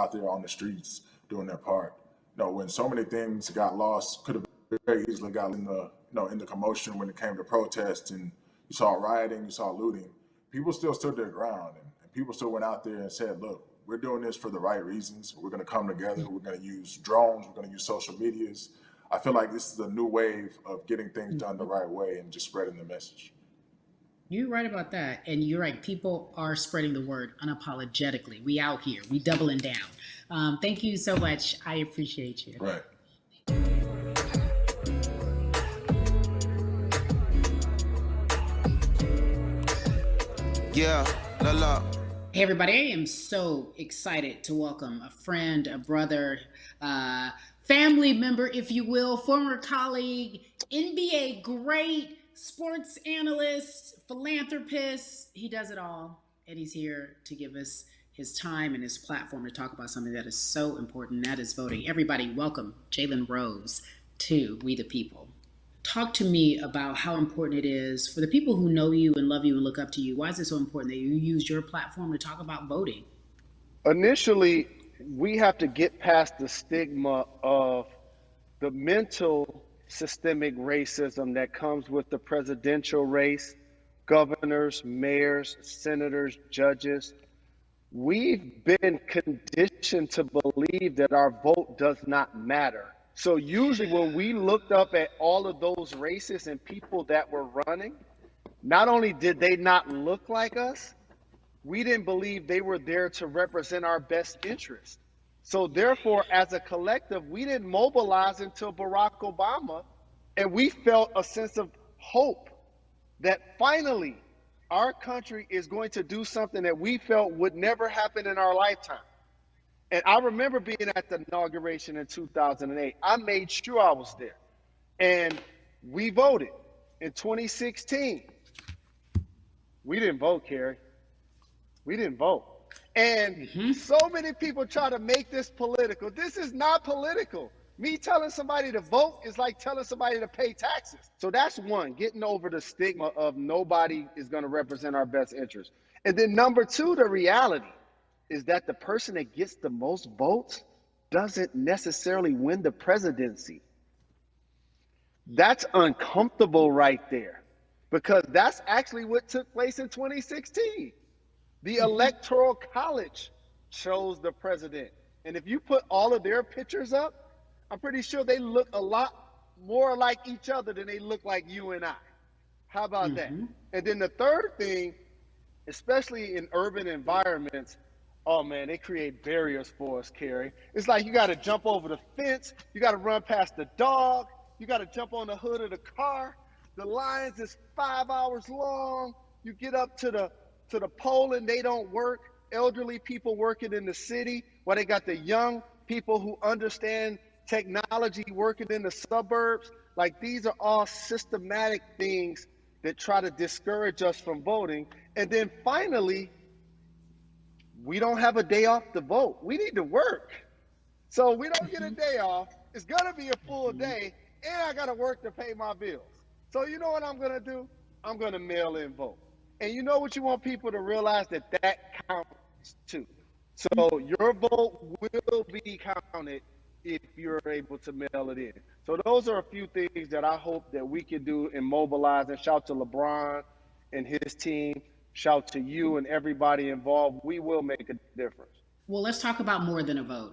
out there on the streets doing their part. When so many things got lost, could have very easily got in the in the commotion when it came to protests, and you saw rioting, you saw looting. People still stood their ground, and people still went out there and said, "Look, we're doing this for the right reasons. We're going to come together. We're going to use drones. We're going to use social medias." I feel like this is a new wave of getting things done the right way and just spreading the message. You're right about that. And you're right. People are spreading the word unapologetically. We out here. We doubling down. Thank you so much. I appreciate you. Right. Yeah, la la. Hey everybody, I am so excited to welcome a friend, a brother, family member, if you will, former colleague, NBA great, sports analyst, philanthropist. He does it all, and he's here to give us his time and his platform to talk about something that is so important, that is voting. Everybody, welcome Jalen Rose to We the People. Talk to me about how important it is for the people who know you and love you and look up to you. Why is it so important that you use your platform to talk about voting? Initially, we have to get past the stigma of the mental systemic racism that comes with the presidential race, governors, mayors, senators, judges. We've been conditioned to believe that our vote does not matter. So usually when we looked up at all of those races and people that were running, not only did they not look like us, we didn't believe they were there to represent our best interest. So therefore, as a collective, we didn't mobilize until Barack Obama, and we felt a sense of hope that finally our country is going to do something that we felt would never happen in our lifetime. And I remember being at the inauguration in 2008. I made sure I was there. And we voted in 2016. We didn't vote, Carrie. We didn't vote. And so many people try to make this political. This is not political. Me telling somebody to vote is like telling somebody to pay taxes. So that's one, getting over the stigma of nobody is going to represent our best interest. And then number two, the reality is that the person that gets the most votes doesn't necessarily win the presidency. That's uncomfortable right there, because that's actually what took place in 2016. The Electoral College chose the president. And if you put all of their pictures up, I'm pretty sure they look a lot more like each other than they look like you and I. How about that? And then the third thing, especially in urban environments, oh man, they create barriers for us, Carrie. It's like you got to jump over the fence, you got to run past the dog, you got to jump on the hood of the car. The lines is 5 hours long. You get up to the poll and they don't work. Elderly people working in the city, while they got the young people who understand technology working in the suburbs. Like, these are all systematic things that try to discourage us from voting. And then finally, we don't have a day off to vote. We need to work. So we don't get a day off. It's going to be a full day, and I got to work to pay my bills. So you know what I'm going to do? I'm going to mail in vote. And you know what you want people to realize? That counts too. So your vote will be counted if you're able to mail it in. So those are a few things that I hope that we can do and mobilize. And shout to LeBron and his team. Shout to you and everybody involved. We will make a difference. Well, let's talk about more than a vote.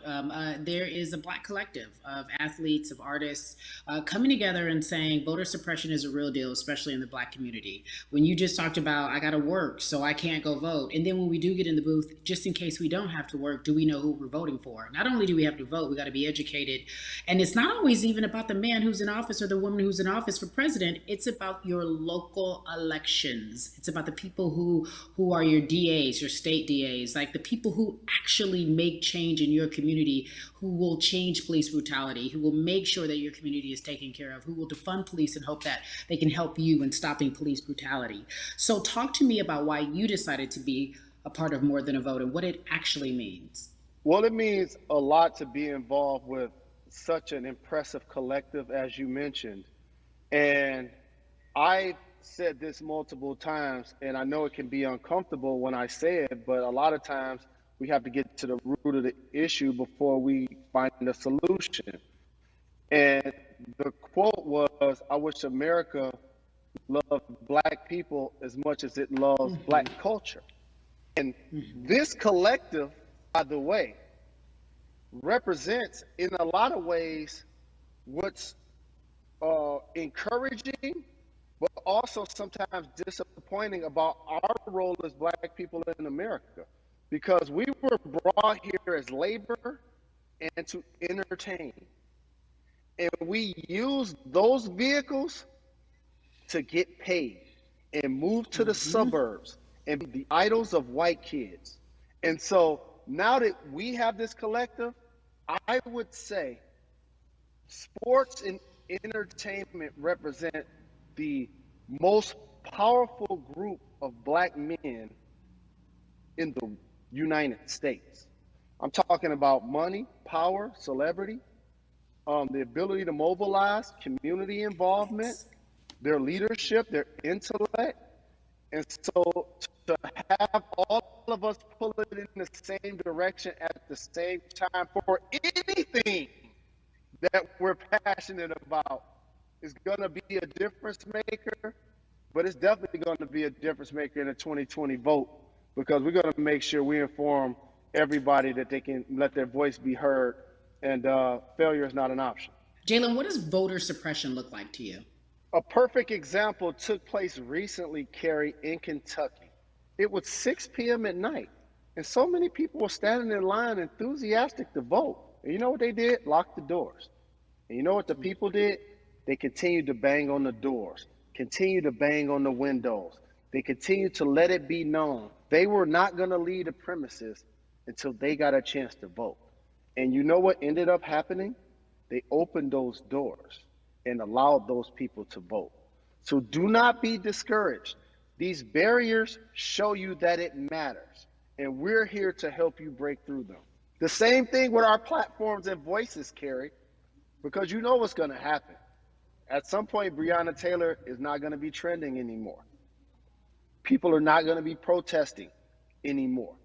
There is a Black collective of athletes, of artists coming together and saying voter suppression is a real deal, especially in the Black community. When you just talked about, I got to work, so I can't go vote. And then when we do get in the booth, just in case we don't have to work, do we know who we're voting for? Not only do we have to vote, we got to be educated. And it's not always even about the man who's in office or the woman who's in office for president. It's about your local elections. It's about the people who are your DAs, your state DAs, like the people who actually make change in your community, who will change police brutality, who will make sure that your community is taken care of, who will defund police and hope that they can help you in stopping police brutality. So talk to me about why you decided to be a part of More Than a Vote and what it actually means. Well, it means a lot to be involved with such an impressive collective, as you mentioned. And I said this multiple times, and I know it can be uncomfortable when I say it, but a lot of times We have to get to the root of the issue before we find a solution. And the quote was, I wish America loved black people as much as it loves black culture. And this collective, by the way, represents in a lot of ways what's encouraging, but also sometimes disappointing about our role as black people in America. Because we were brought here as labor and to entertain. And we use those vehicles to get paid and move to the suburbs and be the idols of white kids. And so now that we have this collective, I would say sports and entertainment represent the most powerful group of black men in the United States. I'm talking about money, power, celebrity, the ability to mobilize, community involvement, their leadership, their intellect. And so to have all of us pull it in the same direction at the same time for anything that we're passionate about is going to be a difference maker, but it's definitely going to be a difference maker in the 2020 vote, because we're going to make sure we inform everybody that they can let their voice be heard, and failure is not an option. Jalen, what does voter suppression look like to you? A perfect example took place recently, Carrie, in Kentucky. It was 6 p.m. at night, and so many people were standing in line enthusiastic to vote. And you know what they did? Locked the doors. And you know what the people did? They continued to bang on the doors, continued to bang on the windows. They continued to let it be known they were not going to leave the premises until they got a chance to vote. And you know what ended up happening? They opened those doors and allowed those people to vote. So do not be discouraged. These barriers show you that it matters, and we're here to help you break through them. The same thing with our platforms and voices, Carrie, because you know what's going to happen. At some point, Breonna Taylor is not going to be trending anymore. People are not going to be protesting anymore.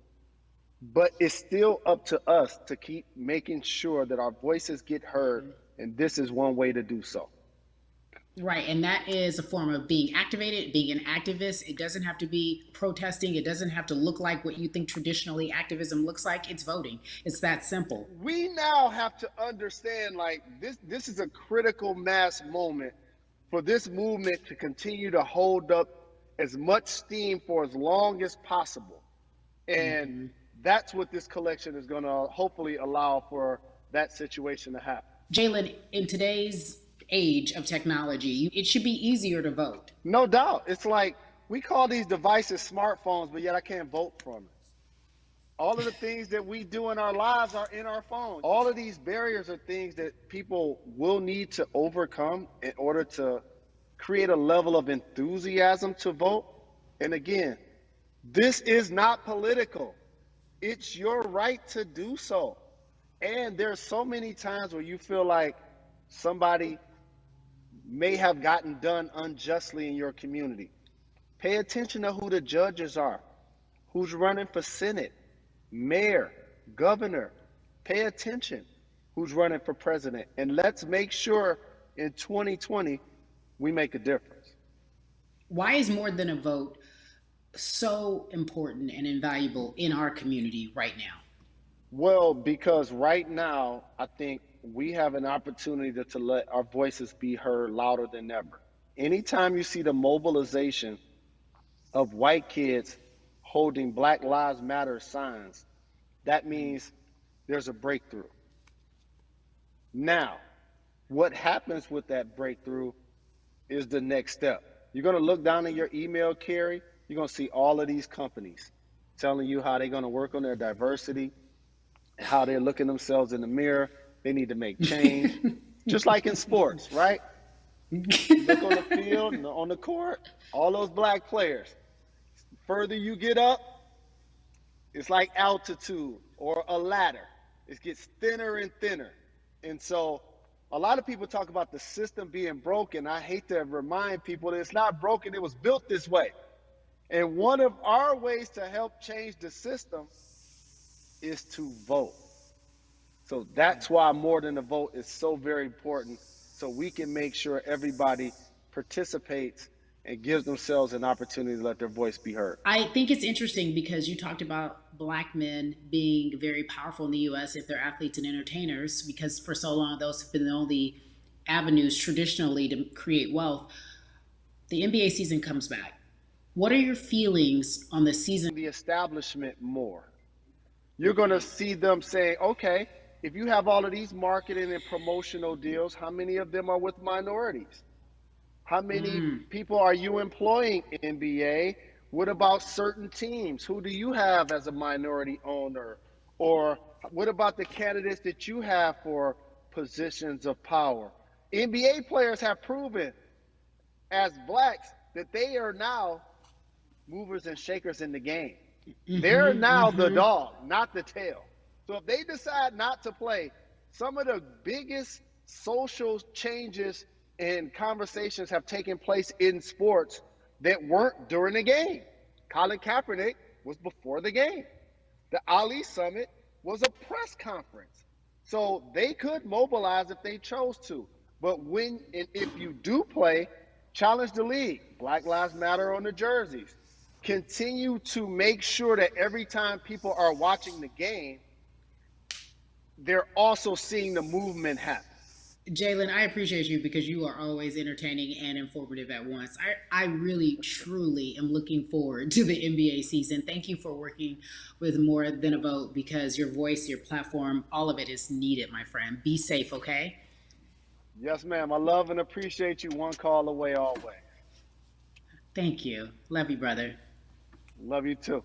But it's still up to us to keep making sure that our voices get heard, and this is one way to do so. Right, and that is a form of being activated, being an activist. It doesn't have to be protesting. It doesn't have to look like what you think traditionally activism looks like. It's voting. It's that simple. We now have to understand, like, this is a critical mass moment for this movement to continue to hold up as much steam for as long as possible. And that's what this collection is going to hopefully allow for that situation to happen. Jalen, in today's age of technology, it should be easier to vote. No doubt. It's like we call these devices smartphones, but yet I can't vote from it. All of the things that we do in our lives are in our phones. All of these barriers are things that people will need to overcome in order to create a level of enthusiasm to vote. And again, this is not political. It's your right to do so. And there's so many times where you feel like somebody may have gotten done unjustly in your community. Pay attention to who the judges are, who's running for Senate, mayor, governor. Pay attention who's running for president. And let's make sure in 2020 we make a difference. Why is more than a vote so important and invaluable in our community right now? Well, because right now, I think we have an opportunity to let our voices be heard louder than ever. Anytime you see the mobilization of white kids holding Black Lives Matter signs, that means there's a breakthrough. Now, what happens with that breakthrough is the next step. You're going to look down in your email, Carrie. You're going to see all of these companies telling you how they're going to work on their diversity, how they're looking themselves in the mirror. They need to make change, just like in sports, right? Look on the field and on the court, all those black players. Further you get up, it's like altitude or a ladder. It gets thinner and thinner. And so a lot of people talk about the system being broken. I hate to remind people that it's not broken. It was built this way. And one of our ways to help change the system is to vote. So that's why more than a vote is so very important, so we can make sure everybody participates and gives themselves an opportunity to let their voice be heard. I think it's interesting because you talked about black men being very powerful in the U.S. if they're athletes and entertainers, because for so long those have been the only avenues traditionally to create wealth. The NBA season comes back. What are your feelings on the season? The establishment more. You're going to see them saying, okay, if you have all of these marketing and promotional deals, how many of them are with minorities? How many people are you employing, NBA? What about certain teams? Who do you have as a minority owner? Or what about the candidates that you have for positions of power? NBA players have proven as blacks that they are now movers and shakers in the game. They're now the dog, not the tail. So if they decide not to play, some of the biggest social changes and conversations have taken place in sports that weren't during the game. Colin Kaepernick was before the game. The Ali Summit was a press conference. So they could mobilize if they chose to. But when and if you do play, challenge the league. Black Lives Matter on the jerseys. Continue to make sure that every time people are watching the game, they're also seeing the movement happen. Jalen, I appreciate you because you are always entertaining and informative at once. I really, truly am looking forward to the NBA season. Thank you for working with More Than a Vote, because your voice, your platform, all of it is needed, my friend. Be safe, okay? Yes, ma'am. I love and appreciate you. One call away always. Thank you. Love you, brother. Love you too.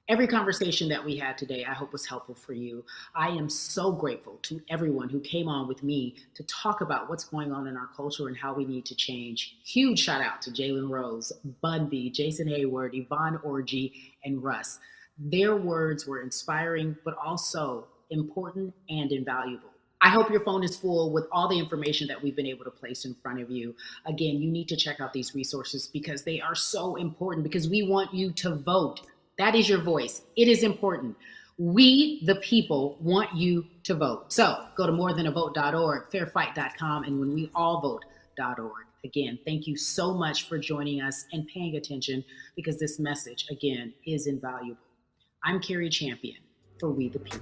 Every conversation that we had today, I hope was helpful for you. I am so grateful to everyone who came on with me to talk about what's going on in our culture and how we need to change. Huge shout out to Jalen Rose, Bun B, Jason Hayward, Yvonne Orji, and Russ. Their words were inspiring, but also important and invaluable. I hope your phone is full with all the information that we've been able to place in front of you. Again, you need to check out these resources because they are so important, because we want you to vote. That is your voice. It is important. We, the people, want you to vote. So go to morethanavote.org, fairfight.com, and whenweallvote.org. Again, thank you so much for joining us and paying attention, because this message, again, is invaluable. I'm Carrie Champion for We the People.